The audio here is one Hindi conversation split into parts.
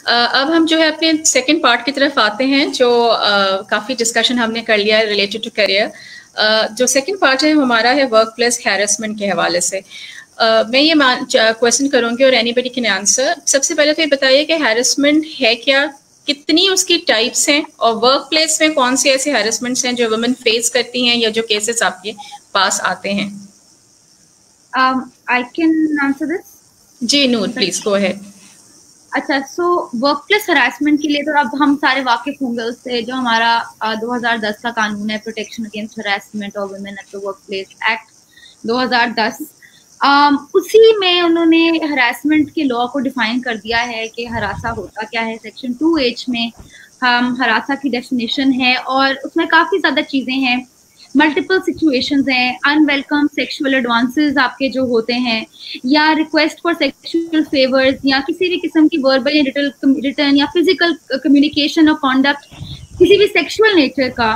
अब हम जो है अपने सेकंड पार्ट की तरफ आते हैं, जो काफ़ी डिस्कशन हमने कर लिया है रिलेटेड टू करियर। जो सेकंड पार्ट है हमारा है वर्क प्लेस हैरेसमेंट के हवाले से। मैं ये क्वेश्चन करूंगी और एनीबडी कैन आंसर। सबसे पहले तो ये बताइए कि हैरेसमेंट है क्या, कितनी उसकी टाइप्स हैं, और वर्क प्लेस में कौन सी ऐसे हैरेसमेंट्स हैं जो वुमेन फेस करती हैं या जो केसेस आपके पास आते हैं? I can answer this. जी नूर, प्लीज गो अहेड। अच्छा, सो वर्क प्लेस हरासमेंट के लिए तो अब हम सारे वाकिफ होंगे उससे, जो हमारा 2010 का कानून है, protection against harassment of women at the work place act 2010। उसी में उन्होंने हरासमेंट के लॉ को डिफाइन कर दिया है कि हरासा होता क्या है। सेक्शन 2H में हम हरासा की डेफिनेशन है और उसमें काफ़ी ज़्यादा चीज़ें हैं, मल्टीपल सिचुएशंस हैं, अनवेलकम सेक्सुअल एडवांसेस आपके जो होते हैं, या रिक्वेस्ट फॉर सेक्सुअल फेवर्स, या किसी भी किस्म की वर्बल या रिटर्न या फिजिकल कम्युनिकेशन और कॉन्डक्ट किसी भी सेक्सुअल नेचर का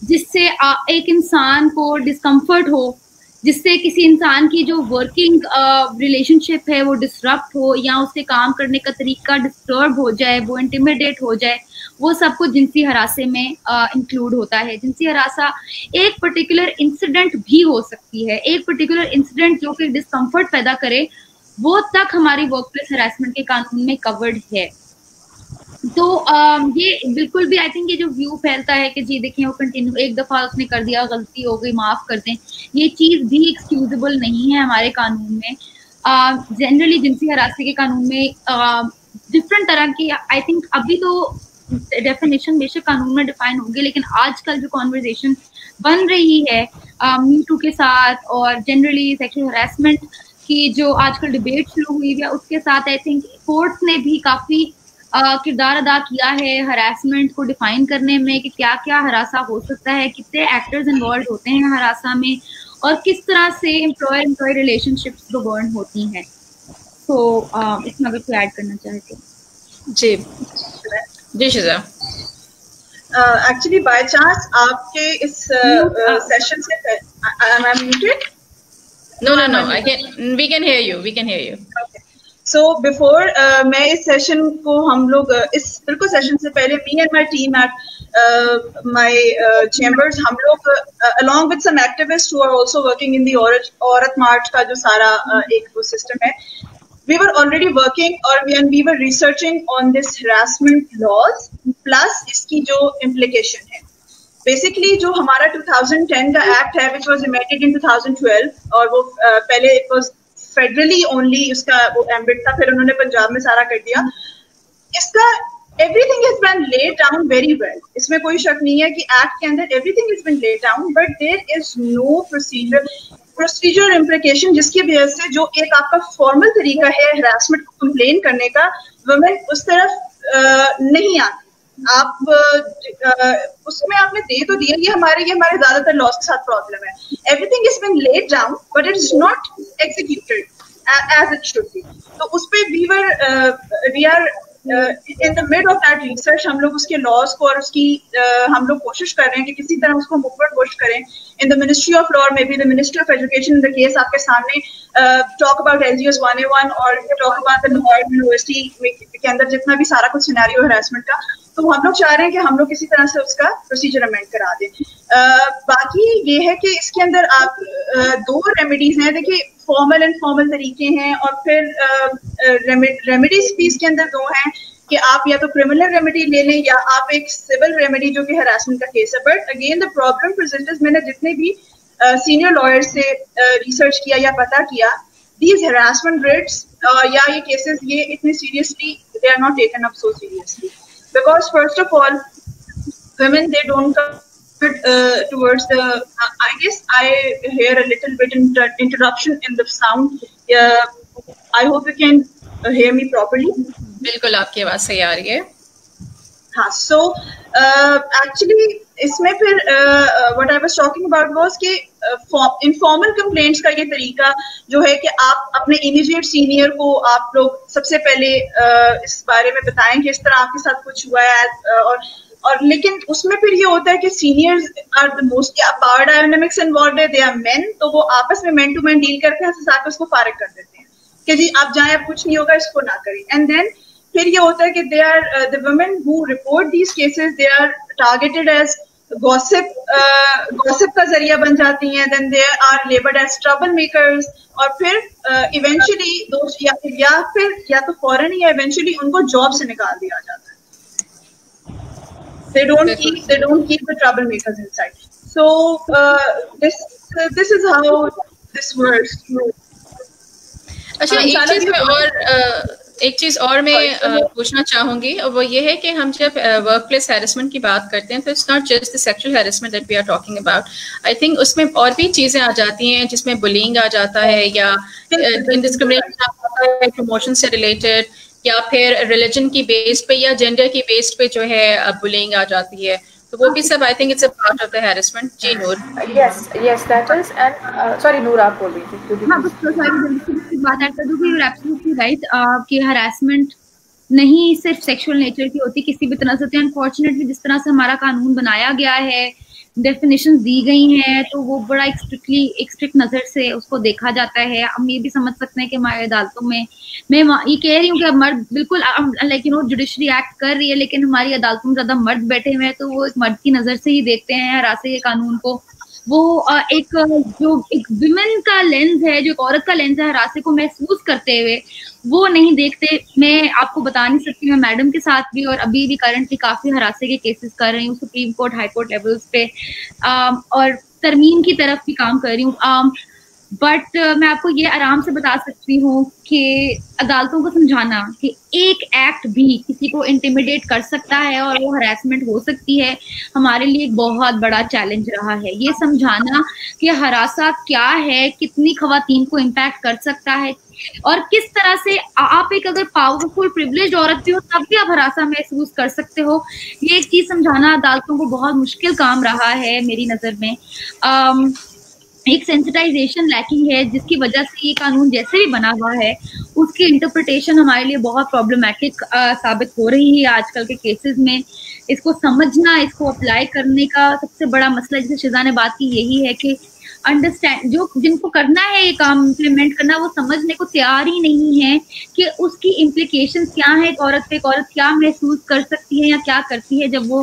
जिससे एक इंसान को डिस्कम्फर्ट हो, जिससे किसी इंसान की जो वर्किंग रिलेशनशिप है वो डिसरप्ट हो, या उससे काम करने का तरीका डिस्टर्ब हो जाए, वो इंटिमिडेट हो जाए, वो सब कुछ जिनसी हरासे में इंक्लूड होता है। जिनसी हरासा एक पर्टिकुलर इंसिडेंट भी हो सकती है, एक पर्टिकुलर इंसिडेंट जो कि डिस्कम्फर्ट पैदा करे, वो तक हमारी वर्क प्लेस हरासमेंट के कानून में कवर्ड है। तो ये बिल्कुल भी आई थिंक ये जो व्यू फैलता है कि जी देखिए वो कंटिन्यू एक दफा उसने कर दिया, गलती हो गई, माफ कर दें, ये चीज भी एक्सक्यूजेबल नहीं है हमारे कानून में। जनरली जिनसी हरासगी के कानून में डिफरेंट तरह की आई थिंक अभी तो डेफिनेशन बेशक कानून में डिफाइन होगी, लेकिन आजकल जो कॉन्वर्जेशन बन रही है मी टू के साथ और जनरली सेक्सुअल हरासमेंट की जो आजकल डिबेट शुरू हुई है, उसके साथ आई थिंक कोर्ट्स ने भी काफी किरदार अदा किया है हरासमेंट को डिफाइन करने में कि क्या क्या हरासा हो सकता है, कितने एक्टर्स इन्वॉल्व होते हैं हरासा में, और किस तरह से एम्प्लॉयर एम्प्लॉय रिलेशनशिप्स गवर्न होती हैं। तो इसमें अगर कोई ऐड करना चाहे तो जी जी शिजा। एक्चुअली बाय चांस आपके इस सेशन से I am muted? No no no, we can hear you. So before मैं इस सेशन को हम लोग इस बिल्कुल सेशन से पहले me and my team at my chambers, हम लोग along with some activists who are also working in the औरत मार्च का जो सारा एक वो सिस्टम है, we were already working और we were researching on this harassment laws plus इसकी जो implication है। बेसिकली जो हमारा 2010 का एक्ट है which was amended in 2012 और वो पहले it was फेडरली ओनली उसका वो एम्बिट था, फिर उन्होंने पंजाब में सारा कर दिया। इसका everything is been laid down very well, इसमें कोई शक नहीं है कि एक्ट के अंदर everything is been laid down, but there is no procedure implication जिसकी वजह से जो एक आपका फॉर्मल तरीका है हरासमेंट को कंप्लेन करने का, वुमेन उस तरफ नहीं आती। आप उसमें आपने दे तो दिया, ये हमारे ज्यादातर लॉस के साथ प्रॉब्लम है। Everything is been laid down but it is not executed as it should be. तो उस पे we are in the mid of that research. हम लोग उसके लॉज को और उसकी हम लोग कोशिश कर रहे हैं कि किसी तरह उसको हम ऊपर पुश करें। In the ministry of law, may be the ministry of education, in the case आपके सामने टॉक अबाउट LGS 1A1 और टॉक अबाउट द यूनिवर्सिटी के अंदर जितना भी सारा कुछ सिनेरियो हरासमेंट का, तो हम लोग चाह रहे हैं कि हम लोग किसी तरह से उसका प्रोसीजर अमेंड करा दें। बाकी ये है कि इसके अंदर आप दो रेमेडीज हैं। देखिए, फॉर्मल एंड फॉर्मल तरीके हैं और फिर रेमेडीज भी इसके अंदर दो हैं कि आप या तो क्रिमिनल रेमेडी ले लें या आप एक सिविल रेमेडी जो कि हरासमेंट का केस है। But again the problem presenters, मैंने जितने भी सीनियर लॉयर से रिसर्च किया या पता किया, दीज हरासमेंट रेट्स या ये केसेस ये इतने seriously they are not taken up so seriously because first of all women they don't come towards the I guess I hear a little bit interruption in the sound. I hope you can hear me properly. बिल्कुल आपकी आवाज सही आ रही है। हाँ, so actually इसमें फिर what I was talking about was कि इनफॉर्मल कंप्लेंट्स का ये तरीका जो है कि आप अपने इमीडिएट सीनियर को आप लोग सबसे पहले इस बारे में बताएं कि इस तरह आपके साथ कुछ हुआ है, और लेकिन उसमें फिर ये होता है कि seniors are the most power dynamics involved है, दे आर मेन, तो वो आपस में मैन टू मैन डील करके हंसा के उसको फारिग कर देते हैं कि जी आप जाएं, अब कुछ नहीं होगा, इसको ना करें। एंड देन फिर ये होता है कि they are the women who report these cases, they are targeted as gossip का जरिया बन जाती हैं, then they are labelled as trouble makers, और फिर इवेंचुअली या तो फौरन या इवेंचुअली उनको जॉब से निकाल दिया जाता है. They don't keep the troublemakers inside. So this is how this works. अच्छा, एक चीज और मैं पूछना चाहूंगी, और वो ये है कि हम जब वर्क प्लेस हैरेसमेंट की बात करते हैं तो it's not just the sexual harassment that we are talking about. I think उसमें और भी चीजें आ जाती हैं जिसमें बुलिंग आ जाता है, या इंडिस्क्रिमिनेशन प्रमोशन से रिलेटेड, या फिर रिलीजन की बेस पे या जेंडर की बेस पे जो है बुलिंग आ जाती है. तो वो भी सब I think it's a part of the harassment. जी Noor. Yes that is. And sorry Noor, आप बोल रही थी. हाँ, बस सॉरी, बात ऐड कर दूं कि यू आर एब्सोल्युटली राइट कि हैरेसमेंट नहीं सिर्फ सेक्सुअल नेचर की होती, किसी भी तरह से. तो अनफॉर्चुनेटली जिस तरह से हमारा कानून बनाया गया है, डेफिनेशन दी गई हैं, तो वो बड़ा एक स्ट्रिक्ट नजर से उसको देखा जाता है. हम ये भी समझ सकते हैं कि हमारी अदालतों में, मैं ये कह रही हूँ कि अब मर्द बिल्कुल लाइक जुडिशरी एक्ट कर रही है, लेकिन हमारी अदालतों में ज्यादा मर्द बैठे हुए हैं, तो वो एक मर्द की नजर से ही देखते हैं हरासे के कानून को. वो एक विमेन का लेंस है, जो एक औरत का लेंस है हरासे को महसूस करते हुए, वो नहीं देखते. मैं आपको बता नहीं सकती, मैं मैडम के साथ भी और अभी भी करंटली काफी हरासे के केसेस कर रही हूँ supreme court, high court levels पे, और तरमीम की तरफ भी काम कर रही हूँ. बट मैं आपको ये आराम से बता सकती हूँ कि अदालतों को समझाना कि एक एक्ट भी किसी को इंटिमिडेट कर सकता है और वो हरासमेंट हो सकती है, हमारे लिए एक बहुत बड़ा चैलेंज रहा है. ये समझाना कि हरासा क्या है, कितनी खवातीन को इम्पैक्ट कर सकता है, और किस तरह से आप एक अगर पावरफुल प्रिविलेज औरत भी हो तब भी आप हरासा महसूस कर सकते हो, ये एक चीज समझाना अदालतों को बहुत मुश्किल काम रहा है मेरी नजर में. एक सेंसिटाइजेशन लैकिंग है, जिसकी वजह से ये कानून जैसे भी बना हुआ है उसकी इंटरप्रिटेशन हमारे लिए बहुत प्रॉब्लमैटिक साबित हो रही है आजकल के केसेस में. इसको समझना, इसको अप्लाई करने का सबसे बड़ा मसला, जैसे शिजा ने बात की, यही है कि अंडरस्टैंड, जो जिनको करना है ये काम इम्प्लीमेंट करना, वो समझने को तैयार ही नहीं है कि उसकी इम्प्लीकेशंस क्या है. एक औरत क्या महसूस कर सकती है या क्या करती है जब वो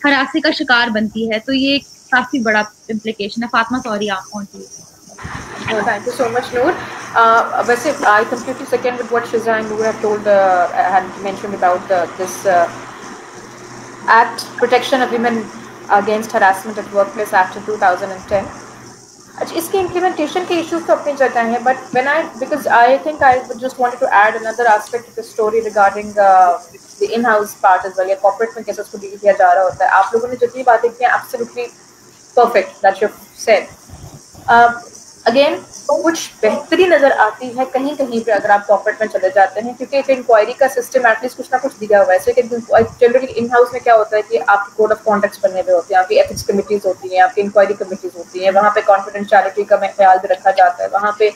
हरासे का शिकार बनती है. तो ये काफी बड़ा इम्प्लीकेशन है. फातिमा, सॉरी, आप पहुंची. Thank you so much, Noor. वैसे I completely second with what Shiza and Noor have told, had mentioned about this Act, Protection of Women Against Harassment at Workplace Act of 2010. अच्छा, इसके इम्प्लीमेंटेशन के इश्यूज तो अपनी जगह हैं, but because I think I just wanted to add another aspect of the story regarding the in-house part as well, या corporate में कैसे उसको डील किया जा रहा होता है. आप लोगों ने जितनी बातें की हैं, absolutely perfect that you've said. Again कुछ बेहतरी नजर आती है कहीं कहीं पे अगर आप कॉर्पोरेट में चले जाते हैं, क्योंकि एक इंक्वायरी का सिस्टम एटलीस्ट कुछ ना कुछ दिया हुआ है. सो जनरली इन हाउस में क्या होता है कि आपके कोड ऑफ कॉन्डक्ट्स बने हुए होते हैं, आपकी एथिक्स कमिटीज होती हैं, आपकी इंक्वायरी कमिटीज होती हैं, वहाँ पे कॉन्फिडेंशियलिटी का ख्याल भी रखा जाता है, वहाँ पे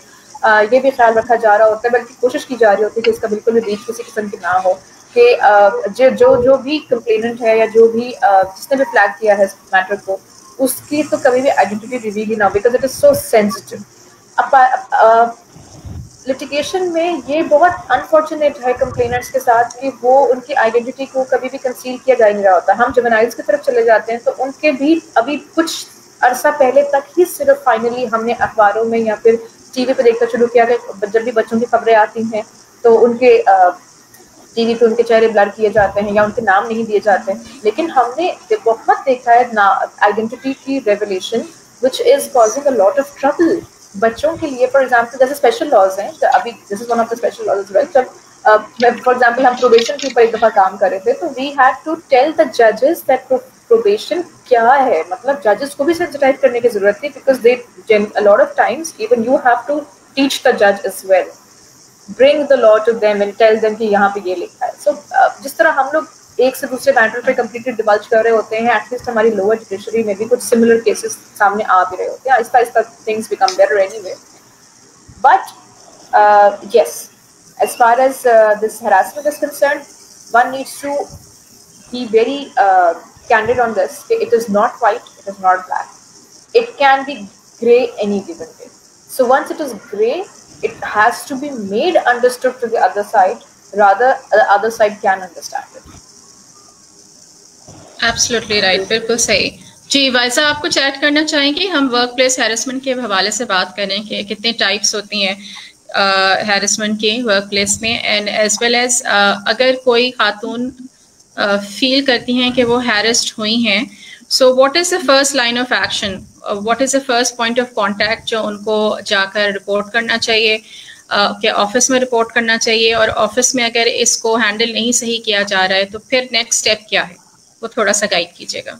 ये भी ख्याल रखा जा रहा होता है, बल्कि कोशिश की जा रही होती है कि इसका बिल्कुल भी रीच किसी किस्म की ना हो, कि जो भी कंप्लेनेंट है या जो भी जिसने भी फ्लैग किया है इस मैटर को, उसकी तो कभी भी आइडेंटिटी रिवील ही ना हो, because it is so sensitive. Litigation में ये बहुत अनफॉर्चुनेट है कंप्लेनर्स के साथ कि वो उनकी आइडेंटिटी को कभी भी कंसील किया जा नहीं रहा होता. हम जुवेनाइल्स की तरफ चले जाते हैं तो उनके भी अभी कुछ अरसा पहले तक ही सिर्फ फाइनली हमने अखबारों में या फिर टीवी पे देखना शुरू किया कि जब भी बच्चों की खबरें आती हैं तो उनके टीवी पे उनके चेहरे ब्लर किए जाते हैं या उनके नाम नहीं दिए जाते हैं. लेकिन हमने बहुत देखा है ना आइडेंटिटी की revelation which is causing a lot of trouble बच्चों के लिए. फॉर एग्जाम्पल जैसे स्पेशल लॉज हैं, तो अभी this is one of the special laws as well. जब फॉर एग्जाम्पल हम प्रोबेशन के ऊपर एक दफा काम कर रहे थे, तो we had to tell the जजेस दैट प्रोबेशन क्या है. मतलब जजेस को भी सेंसिटाइज करने की जरूरत थी, because they a lot of times even you have to teach the judge as well, bring the law to them and tell them कि यहाँ पे ये लिखा है. So जिस तरह हम लोग एक से दूसरे मैटर पे कम्प्लीटली डिवल्ज कर रहे होते हैं, एटलीस्ट हमारी लोअर जुडिशरी में भी कुछ सिमिलर केसेस सामने आ भी रहे होते हैं. Aahista Aahista things become better anyway. But yes, as far as this harassment is concerned, one needs to be very candid on this. It is not white, it is not black. It can be grey any given day. So once it is grey, it has to be made understood to the other side rather the other side can understand it. Absolutely right, बिल्कुल सही। जी वाइजा, आप कुछ ऐड करना चाहेंगे? हम वर्क प्लेस हैरेसमेंट के हवाले से बात करें कि कितने टाइप्स होती हैं हैरेसमेंट के वर्क प्लेस में, एंड एज वेल एज अगर कोई खातून फील करती हैं कि वो हैरेस्ड हुई हैं, so what is the first line of action, what is the first point of contact जो उनको जाकर रिपोर्ट करना चाहिए, कि ऑफिस में रिपोर्ट करना चाहिए, और ऑफिस में अगर इसको हैंडल नहीं सही किया जा रहा है तो फिर नेक्स्ट स्टेप क्या है, वो थोड़ा सा गाइड कीजिएगा।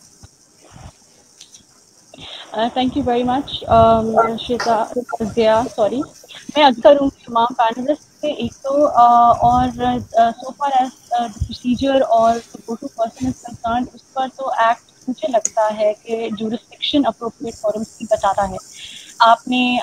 Thank you very much Shweta, sorry मैं अर्ज करूँगी तमाम पैनलिस्ट से एक तो और सो फार एज प्रोसीजर और go to person is concern, उस पर तो एक्ट मुझे लगता है कि जुरिस्डिक्शन अप्रोप्रिएट फॉरम्स की बताता है। आपने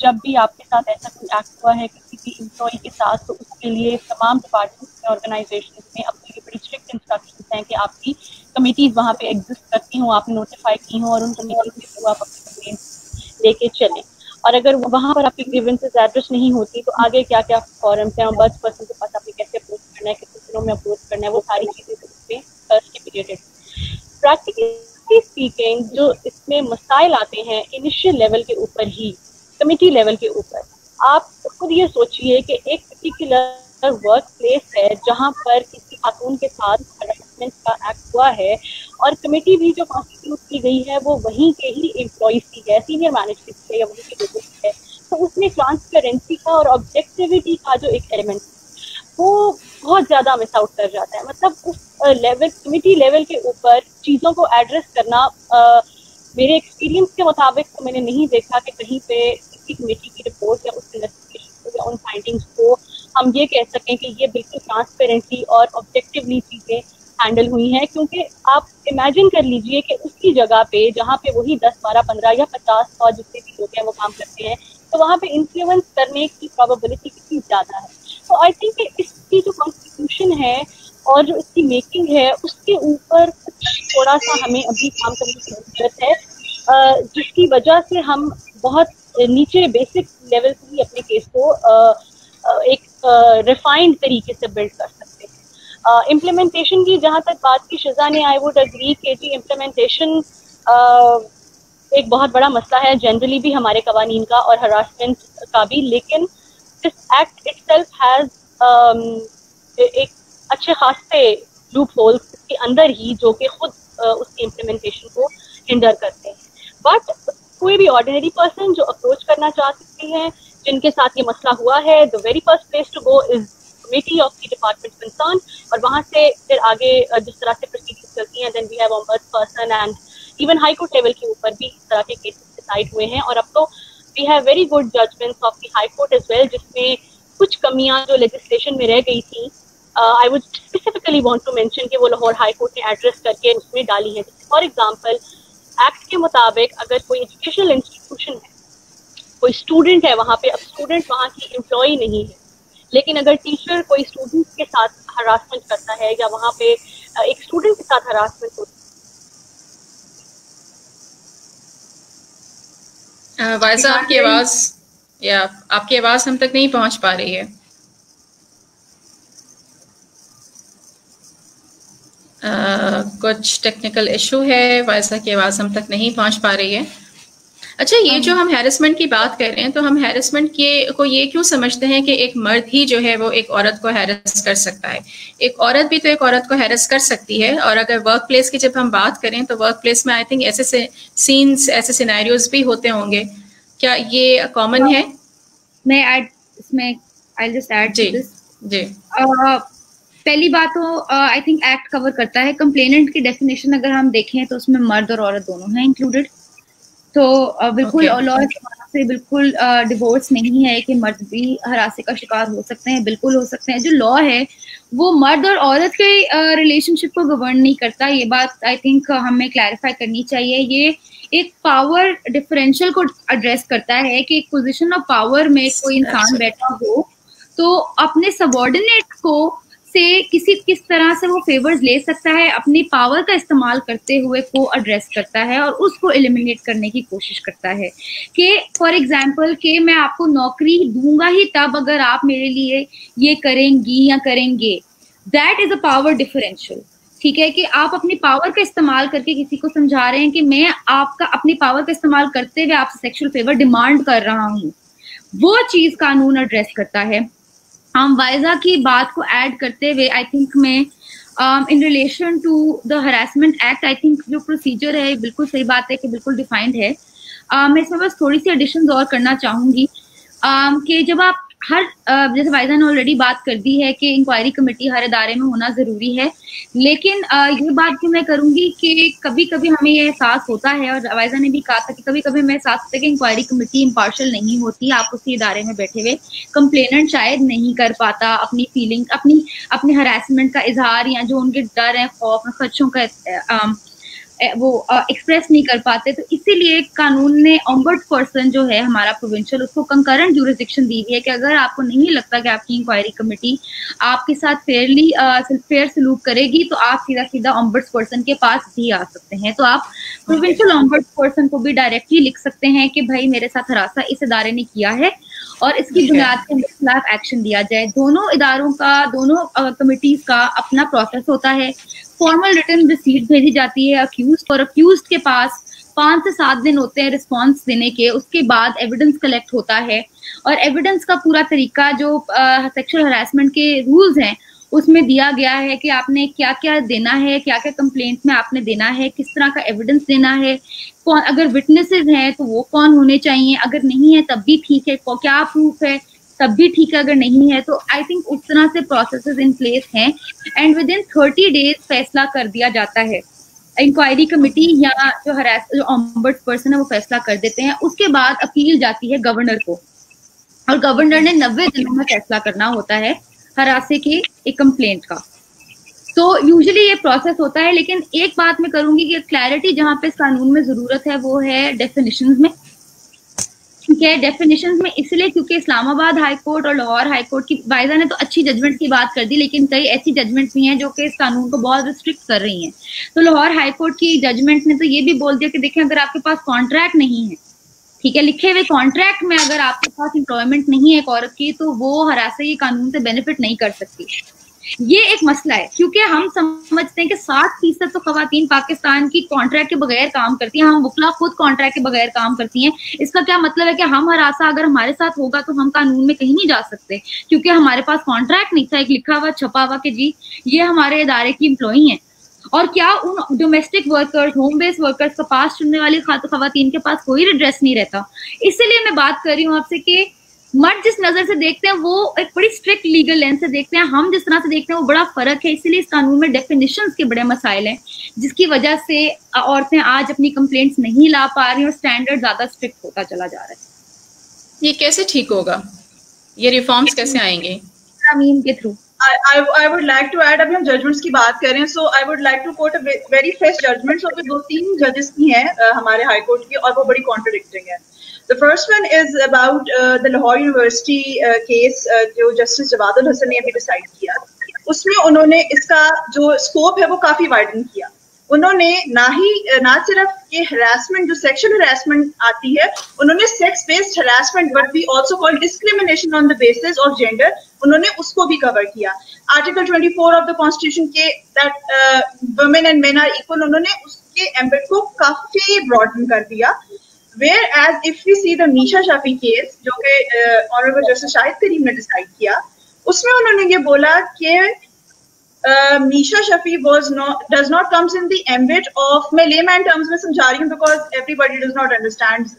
जब भी आपके साथ ऐसा कोई एक्ट हुआ है किसी भी एम्प्लॉई के साथ, तो उसके लिए तमाम डिपार्टमेंट्स में, ऑर्गेनाइजेशन में अपने लिए बड़ी स्ट्रिक्ट इंस्ट्रक्शंस हैं कि आपकी कमिटीज़ वहाँ पे एग्जिस्ट करती हों, आपने नोटिफाई की हों, और उन कमिटीज़ के थ्रू आप अपनी कंप्लेंट्स लेके चलें। और अगर वहाँ पर आपकी ग्रीवेंसेस एड्रेस नहीं होती तो आगे क्या क्या फॉरम्स हैं, बर्थ पर्सन के पास आपने कैसे अप्रोच करना है, कितने दिनों में अप्रोच करना है, वो सारी चीज़ें उसमें स्टिपुलेटेड। प्रैक्टिकली स्पीकिंग जो इसमें मसाइल आते हैं इनिशियल लेवल के ऊपर ही, कमिटी लेवल के ऊपर, आप खुद ये सोचिए कि एक पर्टिकुलर वर्क प्लेस है जहाँ पर किसी खातून के साथ हरासमेंट का एक्ट हुआ है, और कमेटी भी जो कॉन्स्टिट्यूट की गई है वो वहीं के ही एम्प्लॉइज की है, सीनियर मैनेजमेंट की है या वहीं के लोगों की है, तो उसमें ट्रांसपेरेंसी का और ऑब्जेक्टिविटी का जो एक एलिमेंट वो बहुत ज़्यादा मिस आउट कर जाता है। मतलब उस लेवल, कमेटी लेवल के ऊपर चीज़ों को एड्रेस करना, मेरे एक्सपीरियंस के मुताबिक तो मैंने नहीं देखा कि कहीं पे किसी कमेटी की रिपोर्ट या उस इन्वेस्टिगेशन को या उन फाइंडिंग्स को हम ये कह सकें कि ये बिल्कुल ट्रांसपेरेंटली और ऑब्जेक्टिवली चीज़ें हैंडल हुई हैं। क्योंकि आप इमेजिन कर लीजिए कि उसकी जगह पे जहाँ पे वही 10, 12, 15 या 50 100 जितने भी लोग हैं वो काम करते हैं, तो वहाँ पे इन्फ्लुएंस करने की प्रोबेबिलिटी कितनी ज़्यादा है। तो आई थिंक इसकी जो कॉन्स्टिट्यूशन है और जो इसकी मेकिंग है उसके ऊपर थोड़ा सा हमें अभी काम करने की जरूरत है, जिसकी वजह से हम बहुत नीचे बेसिक लेवल से ही अपने केस को एक रिफाइंड तरीके से बिल्ड कर सकते हैं। इम्प्लीमेंटेशन की जहाँ तक बात की शिजा ने, आई वुड एग्री कि जी इम्प्लीमेंटेशन एक बहुत बड़ा मसला है जनरली भी हमारे कवानीन का और हरासमेंट का भी, लेकिन दिस एक्ट इटसेल्फ हैज एक अच्छे खासे लूप होल्स के अंदर ही जो कि खुद उसकी इम्प्लीमेंटेशन को हिंडर करते हैं। बट कोई भी ऑर्डिनरी पर्सन जो अप्रोच करना चाह सकती हैं, जिनके साथ ये मसला हुआ है, the very first place to go is committee of the department concern, और वहाँ से फिर आगे जिस तरह से प्रोसीडिंग्स चलती हैं, then we have ombudsperson and even high court level के ऊपर भी इस तरह के केसेस डिसाइड हुए हैं। और अब तो we have very good judgments of the high court as well, जिसमें कुछ कमियां जो लेजिस्लेशन में रह गई थी, I would specifically want to mention कि वो लाहौर हाई कोर्ट ने एड्रेस करके उसमें डाली है। फॉर एग्जांपल, एक्ट के मुताबिक अगर कोई एजुकेशनल इंस्टीट्यूशन है, कोई स्टूडेंट है वहाँ पे, अब स्टूडेंट वहाँ की एम्प्लॉय नहीं है, लेकिन अगर टीचर कोई स्टूडेंट के साथ हरासमेंट करता है या वहाँ पे एक स्टूडेंट के साथ हरासमेंट होती है, वाइजा आपकी आवाज हम तक नहीं पहुंच पा रही है। कुछ टेक्निकल इशू है, वाइजा की आवाज हम तक नहीं पहुंच पा रही है। अच्छा, ये जो हम हैरेसमेंट की बात कर रहे हैं, तो हम हैरेसमेंट को ये क्यों समझते हैं कि एक मर्द ही जो है वो एक औरत को हैरेस कर सकता है? एक औरत भी तो एक औरत को हैरेस कर सकती है। और अगर वर्क प्लेस की जब हम बात करें तो वर्क प्लेस में आई थिंक ऐसे सीन्स, ऐसे सिनेरियोज भी होते होंगे, क्या ये कॉमन है? पहली बात तो आई थिंक एक्ट कवर करता है, कंप्लेनेंट की डेफिनेशन अगर हम देखें तो उसमें मर्द और औरत दोनों हैं इंक्लूडेड। तो बिल्कुल लॉ से बिल्कुल डिवोर्स नहीं है कि मर्द भी हरासे का शिकार हो सकते हैं, बिल्कुल हो सकते हैं। जो लॉ है वो मर्द और औरत के रिलेशनशिप को गवर्न नहीं करता, ये बात आई थिंक हमें क्लैरिफाई करनी चाहिए। ये एक पावर डिफरेंशियल को एड्रेस करता है कि एक पोजीशन ऑफ पावर में कोई इंसान बैठा हो तो अपने सबऑर्डिनेट को से किस तरह से वो फेवर्स ले सकता है, अपनी पावर का इस्तेमाल करते हुए को एड्रेस करता है और उसको एलिमिनेट करने की कोशिश करता है। कि फॉर एग्जांपल कि मैं आपको नौकरी दूंगा ही तब अगर आप मेरे लिए ये करेंगी या करेंगे। That is a power differential. ठीक है, कि आप अपनी पावर का इस्तेमाल करके किसी को समझा रहे हैं कि मैं आपका अपनी पावर का इस्तेमाल करते हुए आपसे सेक्सुअल फेवर डिमांड कर रहा हूँ, वो चीज कानून एड्रेस करता है। हम वाइजा की बात को ऐड करते हुए आई थिंक मैं in relation to the harassment act, I think जो प्रोसीजर है बिल्कुल सही बात है कि बिल्कुल डिफाइंड है। मैं इसमें बस थोड़ी सी एडिशन और करना चाहूंगी कि जब आप जैसे वाइजा ने ऑलरेडी बात कर दी है कि इंक्वायरी कमेटी हर इदारे में होना जरूरी है, लेकिन ये बात भी मैं करूंगी कि कभी कभी हमें ये एहसास होता है, और वाइजा ने भी कहा था कि कभी कभी हमें एहसास होता है कि इंक्वायरी कमेटी इम्पार्शियल नहीं होती। आप उसी इदारे में बैठे हुए कंप्लेनेंट शायद नहीं कर पाता अपनी फीलिंग, अपने हरासमेंट का इजहार, या जो उनके डर है, खौफ, खदशों का वो एक्सप्रेस नहीं कर पाते। तो इसीलिए कानून ने ऑम्बर्ड पर्सन जो है हमारा प्रोविंशियल, उसको कंकरेंट ज्यूरिसडिक्शन दी है कि अगर आपको नहीं लगता कि आपकी इंक्वायरी कमेटी आपके साथ फेयर सलूक करेगी तो आप सीधा ऑम्बर्ड पर्सन के पास भी आ सकते हैं। तो आप प्रोविंशियल ऑम्बर्ड पर्सन को भी डायरेक्टली लिख सकते हैं कि भाई मेरे साथ हरासा इस इदारे ने किया है और इसकी बुनियाद के खिलाफ एक्शन लिया जाए। दोनों इदारों का, दोनों कमिटीज का अपना प्रोसेस होता है। फॉर्मल रिटन रिसीट भेजी जाती है अक्यूज्ड, और अक्यूज्ड के पास 5 से 7 दिन होते हैं रिस्पांस देने के। उसके बाद एविडेंस कलेक्ट होता है, और एविडेंस का पूरा तरीका जो सेक्सुअल हरासमेंट के रूल्स हैं उसमें दिया गया है कि आपने क्या क्या देना है, क्या क्या कंप्लेंट में आपने देना है, किस तरह का एविडेंस देना है, कौन अगर विटनेसेस हैं तो वो कौन होने चाहिए, अगर नहीं है तब भी ठीक है, क्या प्रूफ है तब भी ठीक है, अगर नहीं है तो आई थिंक उस तरह से प्रोसेसेस इन प्लेस हैं। एंड विद इन 30 डेज फैसला कर दिया जाता है। इंक्वायरी कमेटी या जो ऑम्बर्ड पर्सन है वो फैसला कर देते हैं। उसके बाद अपील जाती है गवर्नर को, और गवर्नर ने 90 दिनों में फैसला करना होता है हरासे की एक कंप्लेंट का। तो यूजुअली ये प्रोसेस होता है। लेकिन एक बात मैं करूंगी कि क्लैरिटी जहाँ पे इस कानून में जरूरत है वो है डेफिनेशंस में। ठीक है, डेफिनेशंस में इसलिए क्योंकि इस्लामाबाद हाई कोर्ट और लाहौर हाई कोर्ट की, वाइजा ने तो अच्छी जजमेंट की बात कर दी, लेकिन कई ऐसी जजमेंट भी हैं जो कि इस कानून को बहुत रिस्ट्रिक्ट कर रही हैं। तो लाहौर हाई कोर्ट की जजमेंट ने तो ये भी बोल दिया कि देखें, अगर आपके पास कॉन्ट्रैक्ट नहीं है, ठीक है, लिखे हुए कॉन्ट्रैक्ट में अगर आपके पास एम्प्लॉयमेंट नहीं है एक औरत की, तो वो हरासे के कानून से बेनिफिट नहीं कर सकती। ये एक मसला है, क्योंकि हम समझते हैं कि 60% तो खवातीन पाकिस्तान की कॉन्ट्रैक्ट के बगैर काम करती हैं। हम वकला खुद कॉन्ट्रैक्ट के बगैर काम करती हैं। इसका क्या मतलब है कि हम हरासा अगर हमारे साथ होगा तो हम कानून में कहीं नहीं जा सकते, क्योंकि हमारे पास कॉन्ट्रैक्ट नहीं था, एक लिखा हुआ छपा हुआ कि जी ये हमारे इदारे की एम्प्लॉई हैं। और क्या उन domestic workers, home based workers का पास चुनने वाली खवातीन के पास कोई रिड्रेस नहीं रहता। इसीलिए मैं बात कर रही हूँ आपसे कि मर्द जिस नजर से देखते हैं वो एक बड़ी स्ट्रिक्ट लीगल लेंस से देखते हैं, हम जिस तरह से देखते हैं वो बड़ा फर्क है। इसीलिए इस कानून में डेफिनेशंस के बड़े मसाइल हैं, जिसकी वजह से औरतें आज अपनी कंप्लेंट्स नहीं ला पा रही और स्टैंडर्ड ज्यादा स्ट्रिक्ट होता चला जा रहा है। ये कैसे ठीक होगा? ये रिफॉर्म्स कैसे आएंगे? अमीन के through. I would like to add, अभी हम जजमेंट्स की बात कर रहे हैं, so I would like to quote a very fresh judgment. So 2-3 जजेस की हैं हमारे हाई कोर्ट की, और वो बड़ी कॉन्ट्रडिक्टिंग है। The first one is about the Lahore University case जो जस्टिस जवादुल हसन ने अभी डिसाइड किया। उसमें उन्होंने इसका जो स्कोप है वो काफी वाइडन किया। उन्होंने ना सिर्फ ये हरासमेंट जो सेक्सुअल हरासमेंट आती है, उन्होंने sex based harassment but we also called discrimination on the basis of gender, उन्होंने उसको भी कवर किया। आर्टिकल 24 ऑफ द कॉन्स्टिट्यूशन के that women and men are equal, उन्होंने उसके एम्बिट को काफी ब्रॉडन कर दिया। Whereas if we see the Misha Shafi case जो कि Honorable Justice शाहिद करीम ने डिसाइड किया, उसमें उन्होंने ये बोला कि Misha Shafi does not comes in the ambit of, मैं layman terms में समझा रही हूँ because everybody does not understand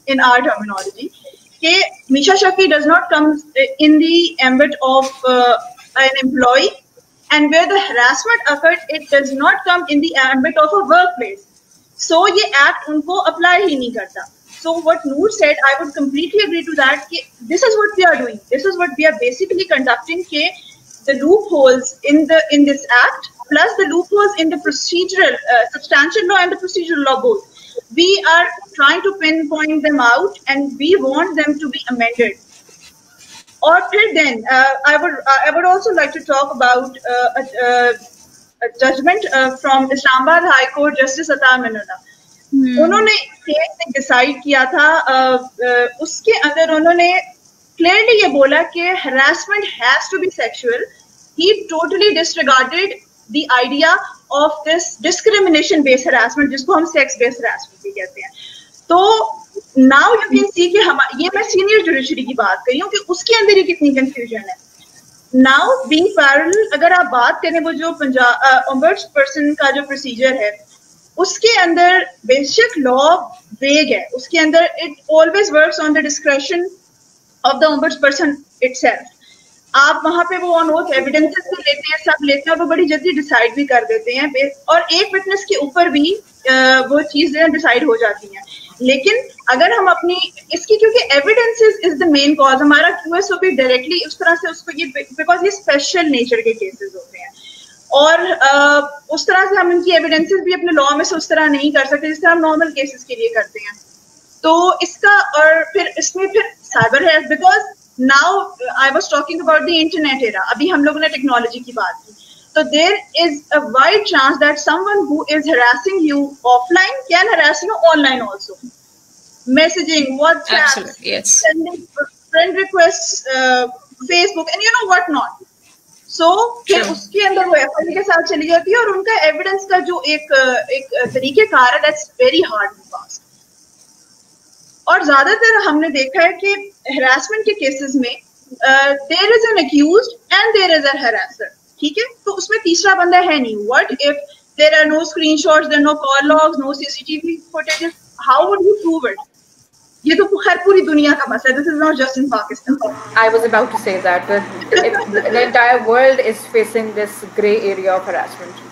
in our terminology, कि Misha Shafi does not come in the ambit of an employee, and where the harassment occurred it does not come in the ambit of a workplace. So ये एक्ट उनको अप्लाई ही नहीं करता। So what Noor said, I would completely agree to that. कि this is what we are doing. This is what we are basically conducting. कि the loopholes in this act plus the loopholes in the procedural substantial law and the procedural law both, we are trying to pinpoint them out and we want them to be amended. और फिर then I would also like to talk about a judgment from Islamabad High Court, Justice Ata Minuna. उन्होंने केस में डिसाइड किया था, उसके अंदर उन्होंने क्लियरली ये बोला कि harassment has to be sexual. He totally disregarded the idea of this discrimination based harassment, जिसको हम sex based harassment भी कहते हैं. तो now you can see कि ये मैं सीनियर जुडिशरी की बात कर रही हूँ कि उसके अंदर ही कितनी कंफ्यूजन है. Now being parallel, अगर आप बात करें वो जो ombudsperson का जो प्रोसीजर है उसके अंदर बेशक लॉ वेग है, उसके अंदर it always works on the discretion of the ombudsperson itself. आप वहां पे वो ऑन ओथ एविडेंसेस भी लेते हैं, सब लेते हैं, और वो बड़ी जल्दी डिसाइड भी कर देते हैं, और एक विटनेस के ऊपर भी वो चीजें डिसाइड हो जाती हैं. लेकिन अगर हम अपनी इसकी, क्योंकि evidences is the main cause, हमारा QSOP डायरेक्टली उस तरह से उसको ये, बिकॉज ये स्पेशल नेचर के केसेस होते हैं, और उस तरह से हम इनकी एविडेंसेस भी अपने लॉ में से उस तरह नहीं कर सकते जिस तरह हम नॉर्मल केसेस के लिए करते हैं. तो इसका, और फिर इसमें फिर साइबर है, because now I was talking about the internet era, अभी हम लोगों ने टेक्नोलॉजी की बात की, तो there is a wide chance that someone who is harassing you offline can harass you online also. Messaging, WhatsApp, sending friend request, Facebook and you know what not. So फिर उसके अंदर वो एफआईआर के साथ चली जाती है, और उनका एविडेंस का जो एक तरीकेकार है, दैट्स वेरी हार्ड टू पास. और ज्यादातर हमने देखा है कि हरासमेंट के केसेस में there is an accused and there is a harasser. ठीक है, तो उसमें तीसरा बंदा है नहीं. What if there are no screenshots, there no call logs, no CCTV footage, how would you prove it? ये तो खैर पूरी दुनिया का मसला है. This is not just in Pakistan. I was about to say that the entire world is facing this gray area of harassment.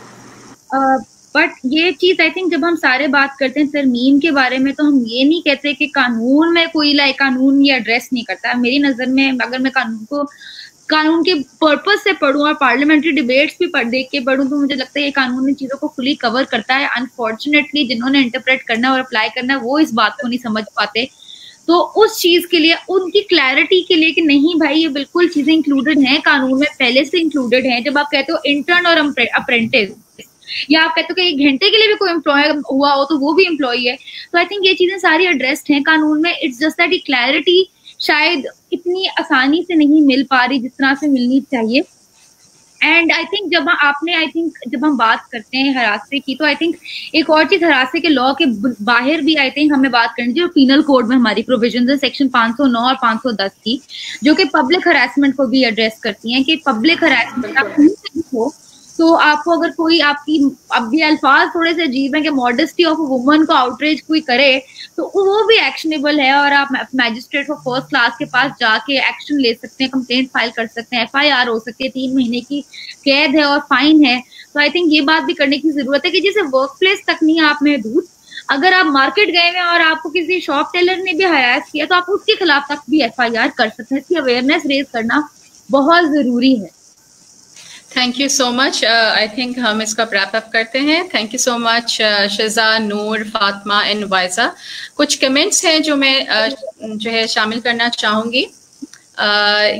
But ये चीज आई थिंक जब हम सारे बात करते हैं तरमीम के बारे में, तो हम ये नहीं कहते कि कानून में कोई कानून ये एड्रेस नहीं करता है. मेरी नजर में अगर मैं कानून के पर्पस से पढ़ूं और पार्लियामेंट्री डिबेट्स भी देख के पढ़ूं, तो मुझे लगता है ये कानून इन चीजों को फुली कवर करता है. अनफॉर्चुनेटली जिन्होंने इंटरप्रेट करना और अप्लाई करना है वो इस बात को नहीं समझ पाते. तो उस चीज के लिए, उनकी क्लैरिटी के लिए कि नहीं भाई ये बिल्कुल चीजें इंक्लूडेड हैं कानून में, पहले से इंक्लूडेड हैं. जब आप कहते हो इंटर्न और अप्रेंटिस, या आप कहते हो कि 1 घंटे के लिए भी कोई एम्प्लॉय हुआ हो तो वो भी एम्प्लॉय है, तो आई थिंक ये चीजें सारी एड्रेस्ड हैं कानून में. इट्स जस्ट दैट क्लैरिटी शायद इतनी आसानी से नहीं मिल पा रही जिस तरह से मिलनी चाहिए. एंड आई थिंक जब हम बात करते हैं हरासे की, तो आई थिंक एक और चीज हरासे के लॉ के बाहर भी आई थिंक हमें बात करनी चाहिए. पीनल कोड में हमारी प्रोविजन है सेक्शन 509 और 510 की, जो कि पब्लिक हरासमेंट को भी एड्रेस करती हैं कि पब्लिक हरासमेंट हो तो आपको अगर कोई आपकी, अब भी अल्फाज थोड़े से अजीब हैं कि मॉडेस्टी ऑफ अ वुमन को आउटरीच कोई करे तो वो भी एक्शनेबल है, और आप मैजिस्ट्रेट ऑफ फर्स्ट क्लास के पास जाके एक्शन ले सकते हैं, कंप्लेंट फाइल कर सकते हैं, FIR हो सकती है, 3 महीने की कैद है और फाइन है. तो आई थिंक ये बात भी करने की जरूरत है कि जैसे वर्क प्लेस तक नहीं आप महदूद, अगर आप मार्केट गए हुए और आपको किसी शॉप टेलर ने भी हरास किया तो आप उसके खिलाफ तक भी FIR कर सकते हैं. इसकी अवेयरनेस रेज करना बहुत जरूरी है. Thank you so much. I think हम इसका रैप अप करते हैं. Thank you so much Shiza, Noor, Fatima and Waiza. कुछ कमेंट्स हैं जो मैं जो है शामिल करना चाहूँगी.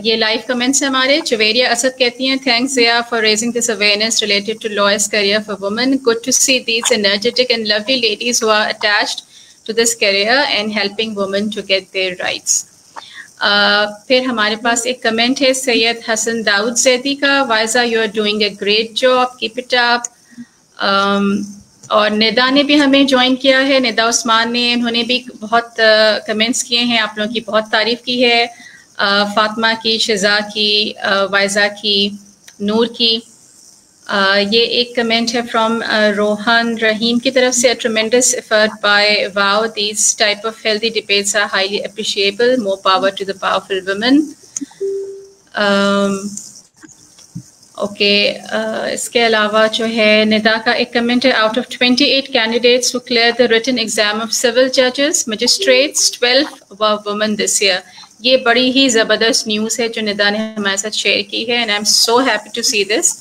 ये लाइव कमेंट्स हैं हमारे. जवेरिया असद कहती हैं, thanks Zia for raising this awareness related to lawyers career for women. Good to see these energetic and lovely ladies who are attached to this career and helping women to get their rights. फिर हमारे पास एक कमेंट है सैयद हसन दाऊद जैदी का. Waiza, you are doing a great job, keep it up. और निदा ने भी हमें ज्वाइन किया है, निदा उस्मान ने, उन्होंने भी बहुत कमेंट्स किए हैं, आप लोगों की बहुत तारीफ की है. फातिमा की, शिजा की, वाइजा की, नूर की. ये एक कमेंट है फ्रॉम रोहन रहीम की तरफ से. Tremendous effort by wow, these type of healthy debates are highly appreciable, more power to the powerful women. Okay, इसके अलावा जो है निदा का एक कमेंट है. Out of 28 candidates who clear the written exam of civil जजेस magistrates, 12 were women this year. ये बड़ी ही ज़बरदस्त न्यूज़ है जो निदा ने हमारे साथ शेयर की है, and I am so happy to see this.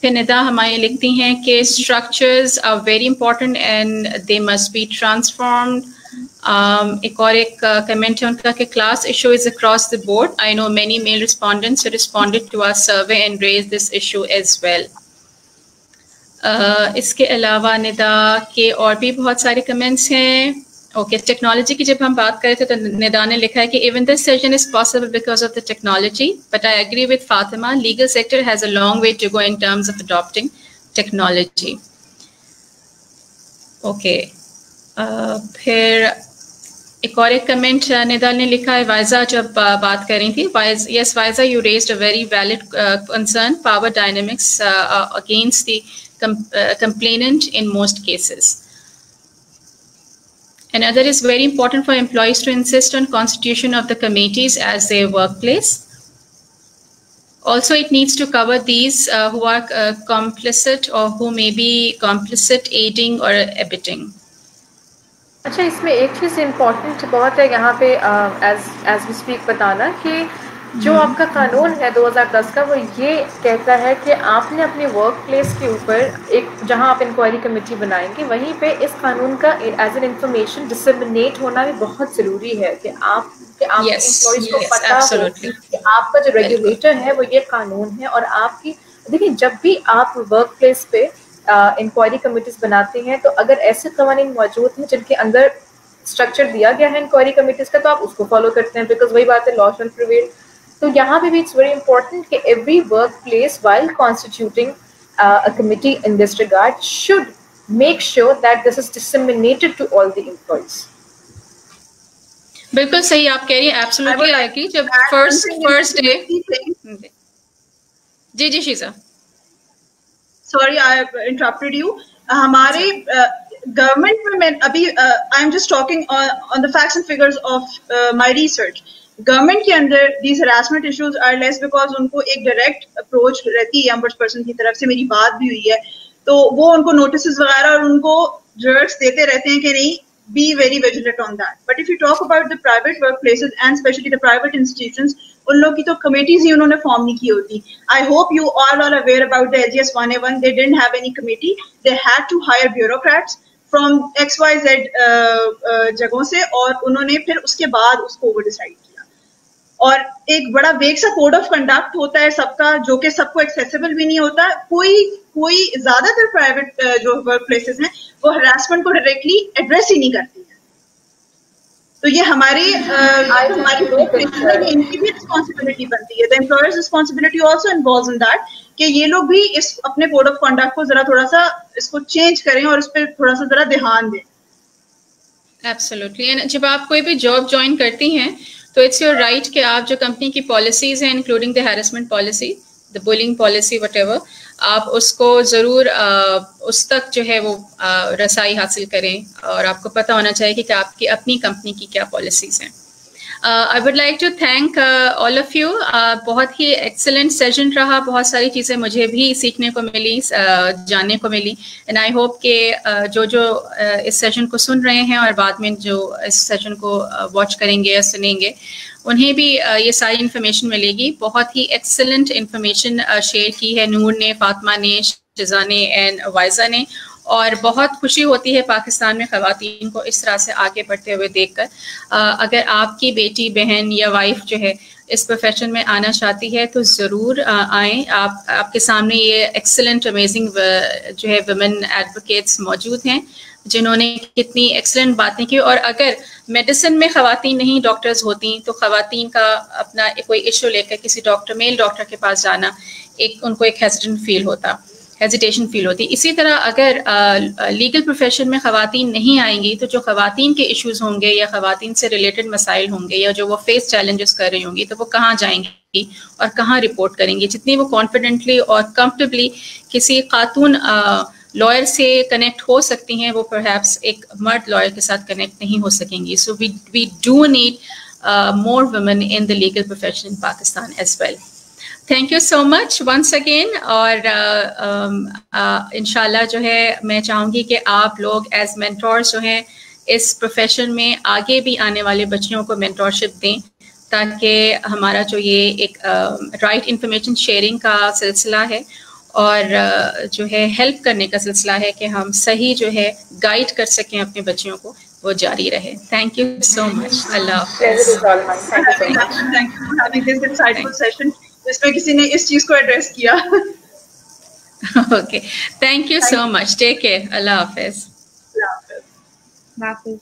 फिर निदा हमारे लिखती हैं कि structures are very important and they must be transformed. एक और एक कमेंट है उनका कि class issue is across the board. I know many male respondents responded to our survey and raise this issue as well. इसके अलावा निदा के और भी बहुत सारे कमेंट्स हैं. ओके, टेक्नोलॉजी की जब हम बात करें तो निदा ने लिखा है कि even this session is possible because of the technology, but I agree with Fatima, legal sector has a long way to go in terms of adopting technology. Okay, फिर एक और एक कमेंट निदा ने लिखा है, वाइजा जब बात कर रही थी, yes Waiza you raised a very valid concern, power dynamics against the complainant in most cases. Another is very important for employees to insist on constitution of the committees as their workplace. Also, it needs to cover these who are complicit or who may be complicit, aiding or abetting. अच्छा, इसमें एक चीज़ इम्पोर्टेंट बहुत है यहाँ पे एज वी स्पीक बताना कि जो आपका कानून है 2010 का, वो ये कहता है कि आपने अपने वर्क प्लेस के ऊपर एक जहाँ आप इंक्वायरी कमेटी बनाएंगे वहीं पे इस कानून का एज एन इंफॉर्मेशन डिसमिनेट होना भी बहुत ज़रूरी है कि आपके एम्प्लॉइज को पता हो कि आपका जो रेगुलेटर है वो ये कानून है. और आपकी देखिए, जब भी आप वर्क प्लेस पे इंक्वायरी कमेटीज बनाते हैं तो अगर ऐसे कवानीन मौजूद हैं जिनके अंदर स्ट्रक्चर दिया गया है इंक्वायरी कमेटीज का, तो आप उसको फॉलो करते हैं, बिकॉज वही बात है, लॉ शैल प्रिवेल. तो यहाँ पे भी इट्स वेरी इंपॉर्टेंट कि every work place while constituting a committee in this regard should make sure that this is disseminated to all the employees. बिल्कुल सही आप कह रही हैं, एब्सोल्युटली आई एग्री. जब first day ji Sheeza, sorry I interrupted you. हमारे गवर्नमेंट में अभी I am just talking on the facts and figures of my research. Government के अंदर these harassment issues are less because उनको एक डायरेक्ट अप्रोच रहती है पर्सन की तरफ से. मेरी बात भी हुई है तो वो उनको नोटिस वगैरह और उनको जर्ट्स देते रहते हैं कि नहीं, be very vigilant on that. But if you talk about the private work places and specially the private institutions, उन लोग की तो कमेटीज ही उन्होंने फॉर्म नहीं की होती. I hope you all are aware about the LGS 1A1. They didn't have any committee, they had to hire bureaucrats from XYZ जगहों से, और उन्होंने फिर उसके बाद उसको वो डिसाइड किया. और एक बड़ा वेग सा कोड ऑफ कंडक्ट होता है सबका, जो कि सबको एक्सेसिबल भी नहीं होता. कोई ज्यादातर प्राइवेट जो वर्क प्लेसेस हैं वो हरासमेंट को डायरेक्टली एड्रेस ही नहीं करती है. तो ये हमारी वर्क प्लेसेस में इनकी भी रिस्पॉन्सिबिलिटी बनती है. The employers responsibility also involves in that कि ये लोग भी इस अपने कोड ऑफ कंडक्ट को थोड़ा सा इसको चेंज करें और इस पर थोड़ा सा जरा ध्यान दें. एब्सोल्युटली. एंड जब आप कोई भी जॉब ज्वाइन करती हैं तो इट्स योर राइट कि आप जो कंपनी की पॉलिसीज हैं, including the harassment policy, the bullying policy, whatever, आप उसको ज़रूर उस तक जो है वो रसाई हासिल करें और आपको पता होना चाहिए कि आपकी अपनी कंपनी की क्या पॉलिसीज़ हैं. I would like to thank all of you. बहुत ही एक्सेलेंट सेशन रहा, बहुत सारी चीज़ें मुझे भी सीखने को मिली, जानने को मिली. एंड आई होप कि जो इस सेशन को सुन रहे हैं और बाद में जो इस सेशन को वॉच करेंगे या सुनेंगे, उन्हें भी ये सारी इन्फॉर्मेशन मिलेगी. बहुत ही एक्सेलेंट इन्फॉर्मेशन शेयर की है नूर ने, फातिमा ने, शिजा ने एंड वाइजा ने. और बहुत खुशी होती है पाकिस्तान में ख़वातीन को इस तरह से आगे बढ़ते हुए देखकर. अगर आपकी बेटी, बहन या वाइफ जो है इस प्रोफेशन में आना चाहती है तो ज़रूर आएँ. आपके सामने ये एक्सेलेंट अमेजिंग जो है वुमेन एडवोकेट्स मौजूद हैं जिन्होंने कितनी एक्सेलेंट बातें की. और अगर मेडिसिन में ख़वातीन नहीं डॉक्टर्स होती तो ख़वातीन का अपना कोई इशू लेकर किसी डॉक्टर, मेल डॉक्टर के पास जाना उनको एक हेजिटेशन फील होती. इसी तरह अगर लीगल प्रोफेशन में ख़वातीन नहीं आएंगी तो जो ख़वातीन के इश्यूज़ होंगे या ख़वातीन से रिलेटेड मसाइल होंगे या जो वो फेस चैलेंजेस कर रही होंगी तो वो कहाँ जाएंगी और कहाँ रिपोर्ट करेंगी. जितनी वो कॉन्फिडेंटली और कंफर्टेबली किसी खातून लॉयर से कनेक्ट हो सकती हैं, वो परहैप्स एक मर्द लॉयर के साथ कनेक्ट नहीं हो सकेंगी. So we do need more women in the legal profession in Pakistan as well. Thank you so much once again. और इंशाल्लाह जो है मैं चाहूँगी कि आप लोग एज मेंटोर्स जो हैं इस प्रोफेशन में आगे भी आने वाले बच्चियों को मेंटोरशिप दें ताकि हमारा जो ये एक राइट इंफॉर्मेशन शेयरिंग का सिलसिला है और जो है हेल्प करने का सिलसिला है कि हम सही जो है गाइड कर सकें अपने बच्चियों को वो जारी रहे। Thank you so much. अल्लाह हाफिज़। जिसमें किसी ने इस चीज को एड्रेस किया। Okay, thank you so much. Take care. अल्लाह हाफिज। हाफिज।